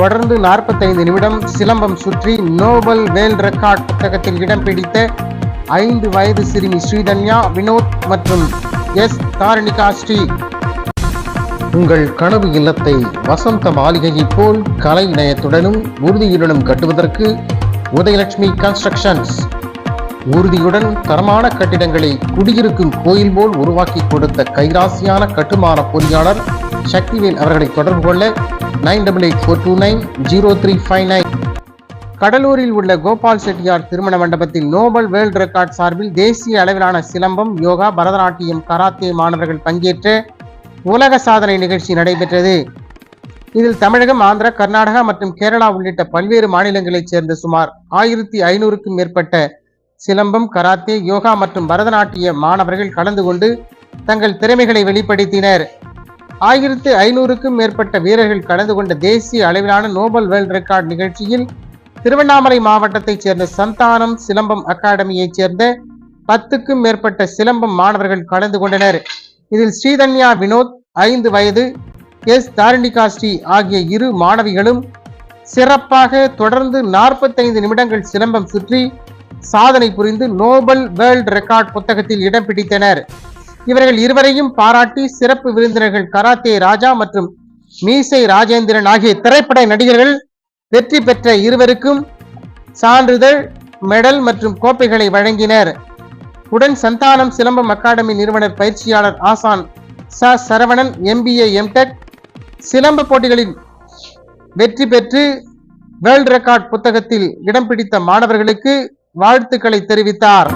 தொடர்ந்து 45 நிமிடம் சிலம்பம் சுற்றி நோபல் வேர்ல்ட் ரெக்கார்ட் புத்தகத்தில் இடம் பிடித்த 5 வயது சிறுமி ஸ்ரீதன்யா வினோத் மற்றும் எஸ் தாரணிகா ஸ்ரீ. உங்கள் கனவு இல்லத்தை வசந்த மாளிகையைப் போல் கலை நயத்துடனும் உறுதியுடனும் கட்டுவதற்கு உதயலட்சுமி கன்ஸ்ட்ரக்ஷன்ஸ். உறுதியுடன் தரமான கட்டிடங்களை குடியிருக்கும் கோயில் போல் உருவாக்கி கொடுத்த கைராசியான கட்டுமான பொறியாளர் சக்திவேல் அவர்களை தொடர்பு கொள்ள 9884290359. கடலூரில் உள்ள கோபால் செட்டியார் திருமண மண்டபத்தில் நோபல் வேர்ல்ட் ரெக்கார்ட் சார்பில் தேசிய அளவிலான சிலம்பம், யோகா, பரதநாட்டியம், கராத்தே மாணவர்கள் பங்கேற்ற உலக சாதனை நிகழ்ச்சி நடைபெற்றது. இதில் தமிழகம், ஆந்திரா, கர்நாடகா மற்றும் கேரளா உள்ளிட்ட பல்வேறு மாநிலங்களைச் சேர்ந்த சுமார் 1500க்கும் மேற்பட்ட சிலம்பம், கராத்தே, யோகா மற்றும் பரதநாட்டிய மாணவர்கள் கலந்து கொண்டு தங்கள் திறமைகளை வெளிப்படுத்தினர். 1500க்கும் மேற்பட்ட வீரர்கள் கலந்து கொண்ட தேசிய அளவிலான நோபல் வேர்ல்ட் ரெக்கார்ட் நிகழ்ச்சியில் திருவண்ணாமலை மாவட்டத்தைச் சேர்ந்த சந்தானம் சிலம்பம் அகாடமியைச் சேர்ந்த 10க்கும் மேற்பட்ட சிலம்பம் மாணவர்கள் கலந்து கொண்டனர். இதில் ஸ்ரீதன்யா வினோத் 5 வயது, எஸ் தாரணிகா ஸ்ரீ ஆகிய 2 மாணவிகளும் சிறப்பாக தொடர்ந்து 45 நிமிடங்கள் சிலம்பம் சுற்றி சாதனை புரிந்து நோபல் வேர்ல்ட் ரெக்கார்ட் புத்தகத்தில் இடம் பிடித்தனர். இவர்கள் இருவரையும் பாராட்டி சிறப்பு விருந்தினர்கள் கராத்தே ராஜா மற்றும் மீசை ராஜேந்திரன் ஆகிய திரைப்பட நடிகர்கள் வெற்றி பெற்ற இருவருக்கும் சான்றிதழ், மெடல் மற்றும் கோப்பைகளை வழங்கினர். உடன் சந்தானம் சிலம்பம் அகாடமி நிறுவனர் பயிற்சியாளர் ஆசான் ச சரவணன் MBA MTech சிலம்ப போட்டிகளில் வெற்றி பெற்று வேர்ல்ட் ரெக்கார்ட் புத்தகத்தில் இடம் பிடித்த மாணவர்களுக்கு வாழ்த்துக்களை தெரிவித்தார்.